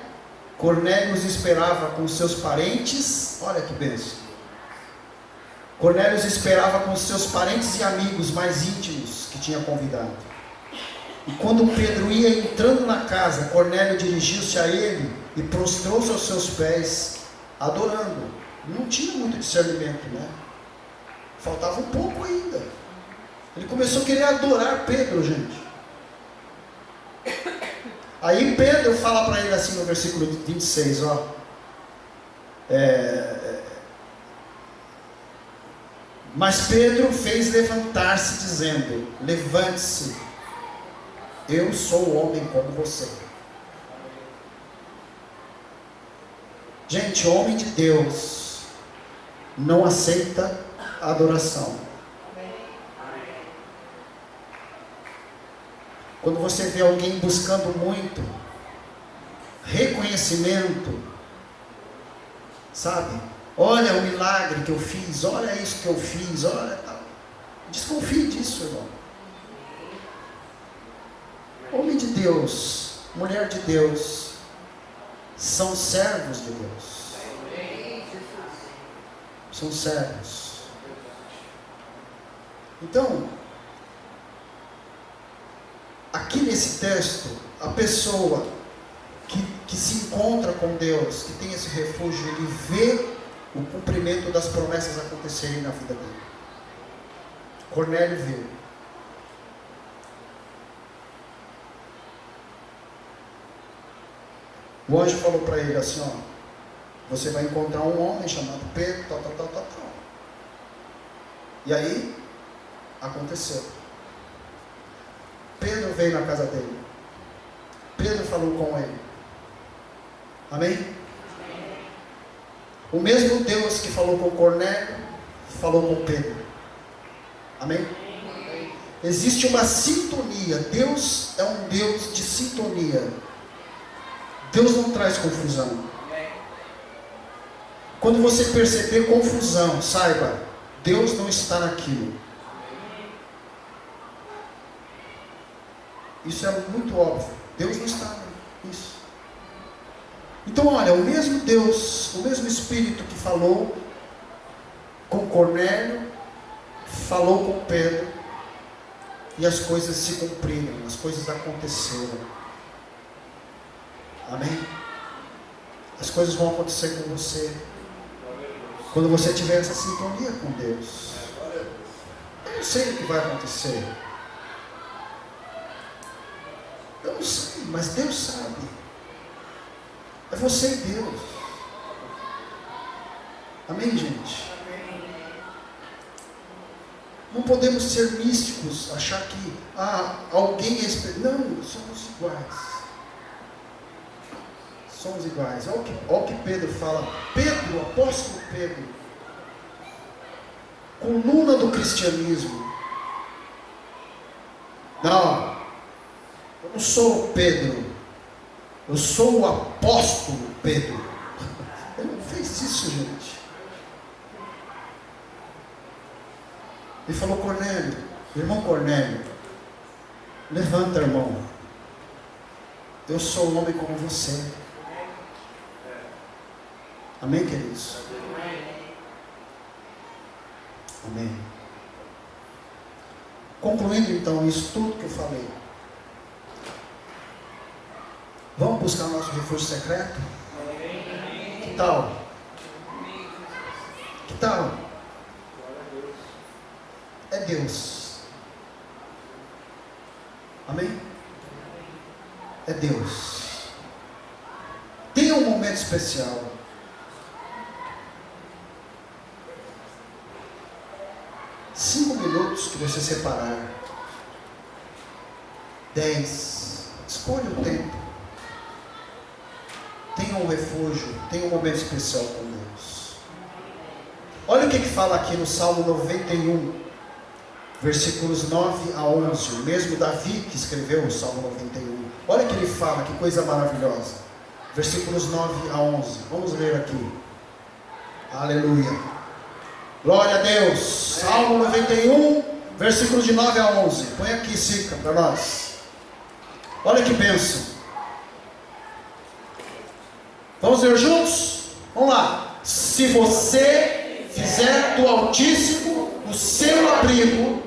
Cornélio os esperava com seus parentes. Olha que bênção. Cornélio os esperava com seus parentes e amigos mais íntimos que tinha convidado. E quando Pedro ia entrando na casa, Cornélio dirigiu-se a ele e prostrou-se aos seus pés, adorando. Não tinha muito discernimento, né? Faltava um pouco ainda. Ele começou a querer adorar Pedro, gente. Aí Pedro fala para ele assim no versículo 26, ó. Mas Pedro fez levantar-se, dizendo: levante-se, eu sou homem como você. Gente, homem de Deus não aceita adoração. Quando você vê alguém buscando muito reconhecimento, sabe? Olha o milagre que eu fiz, olha isso que eu fiz, olha tal. Desconfie disso, irmão. Homem de Deus, mulher de Deus, são servos de Deus. São servos. Então, aqui nesse texto, a pessoa que se encontra com Deus, que tem esse refúgio, ele vê o cumprimento das promessas acontecerem na vida dele. Cornélio viu. O anjo falou para ele assim, ó: você vai encontrar um homem chamado Pedro, tal. E aí, aconteceu. Pedro veio na casa dele. Pedro falou com ele. Amém? O mesmo Deus que falou com Cornélio, falou com Pedro. Amém? Existe uma sintonia. Deus é um Deus de sintonia. Deus não traz confusão. Quando você perceber confusão, saiba, Deus não está naquilo. Isso é muito óbvio. Deus não está nisso. Então olha, o mesmo Deus, o mesmo Espírito que falou com Cornélio, falou com Pedro, e as coisas se cumpriram, as coisas aconteceram. Amém? As coisas vão acontecer com você quando você tiver essa sintonia com Deus. Eu não sei o que vai acontecer. Eu não sei, mas Deus sabe. É você e Deus. Amém, gente? Não podemos ser místicos, achar que alguém é especial. Não, somos iguais. Somos iguais. Olha o que Pedro fala. Pedro, apóstolo Pedro, coluna do cristianismo. Não, eu não sou o Pedro, eu sou o apóstolo Pedro. Ele não fez isso, gente. Ele falou: Cornélio, irmão Cornélio, levanta, irmão. Eu sou um homem como você. Amém, queridos? Amém. Concluindo então isso tudo que eu falei, vamos buscar nosso refúgio secreto? Que tal? Que tal? É Deus. Amém? É Deus. Tenha um momento especial. Minutos que você separar, 10, escolha o tempo. Tenha um refúgio, tenha um momento especial com Deus. Olha o que fala aqui no Salmo 91, versículos 9 a 11. O mesmo Davi que escreveu o Salmo 91. Olha o que ele fala, que coisa maravilhosa. Versículos 9 a 11. Vamos ler aqui. Aleluia. Glória a Deus. Salmo 91, versículos de 9 a 11. Põe aqui, Sica, para nós. Olha que bênção. Vamos ler juntos? Vamos lá. Se você fizer do Altíssimo o seu abrigo,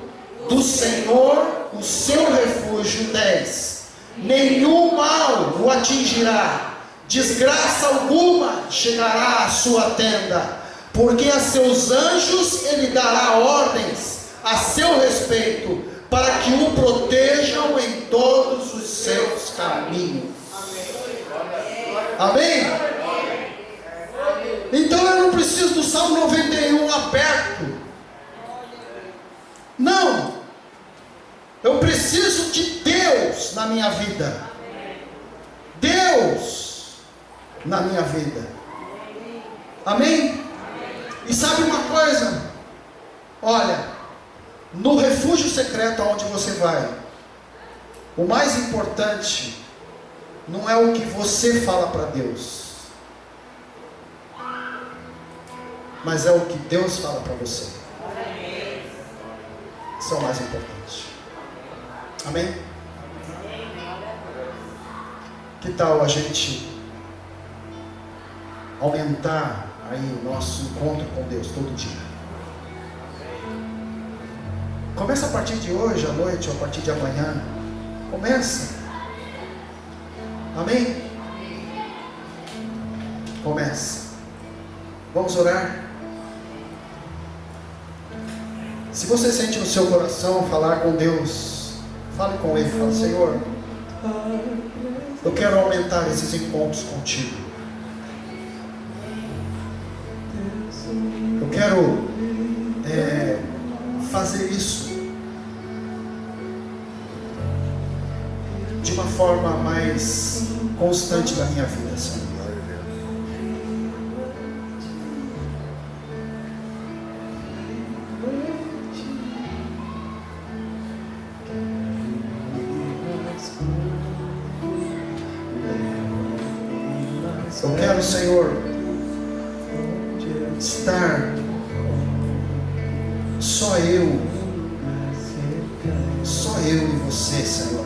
do Senhor o seu refúgio. 10. Nenhum mal o atingirá, desgraça alguma chegará à sua tenda, porque a seus anjos ele dará ordens a seu respeito, para que o protejam em todos os seus caminhos. Amém? Então eu não preciso do Salmo 91 aberto. Não. Eu preciso de Deus na minha vida. Deus na minha vida. Amém? E sabe uma coisa? Olha, no refúgio secreto aonde você vai, o mais importante não é o que você fala para Deus, mas é o que Deus fala para você. Isso é o mais importante. Amém? Que tal a gente aumentar aí o nosso encontro com Deus todo dia? Começa a partir de hoje à noite ou a partir de amanhã. Começa. Amém? Começa. Vamos orar? Se você sente no seu coração falar com Deus, fale com Ele. Fala: Senhor, eu quero aumentar esses encontros contigo. Eu quero fazer isso de uma forma mais constante na minha vida, Senhor. Eu quero, Senhor, estar só eu e você, Senhor,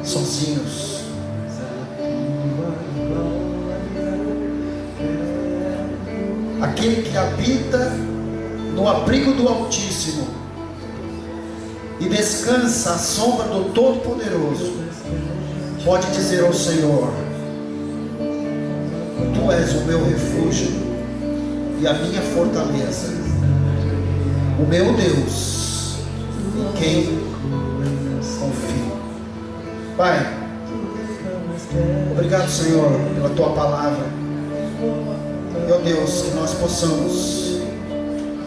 sozinhos. Aquele que habita no abrigo do Altíssimo e descansa à sombra do Todo-Poderoso, pode dizer ao Senhor: Tu és o meu refúgio e a minha fortaleza, o meu Deus, em quem confio. Pai, obrigado, Senhor, pela Tua palavra. Meu Deus, que nós possamos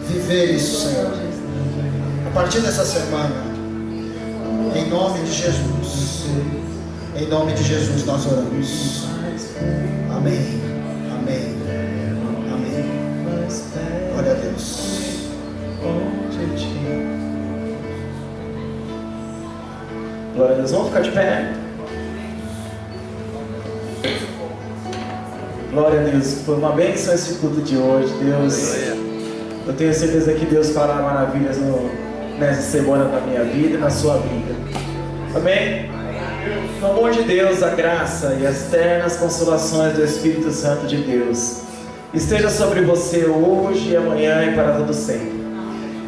viver isso, Senhor, a partir dessa semana, em nome de Jesus. Em nome de Jesus nós oramos. Amém. Amém. Amém. Glória a Deus. Glória a Deus. Vamos ficar de pé. Glória a Deus. Foi uma bênção esse culto de hoje. Deus, eu tenho certeza que Deus fará maravilhas nessa semana na minha vida e na sua vida. Amém? No amor de Deus, a graça e as eternas consolações do Espírito Santo de Deus esteja sobre você hoje e amanhã e para todo sempre.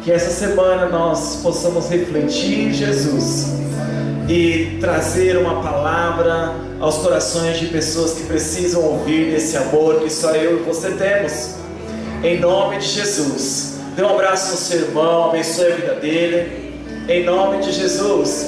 Que essa semana nós possamos refletir em Jesus e trazer uma palavra aos corações de pessoas que precisam ouvir esse amor que só eu e você temos. Em nome de Jesus. Dê um abraço no seu irmão, abençoe a vida dele. Em nome de Jesus.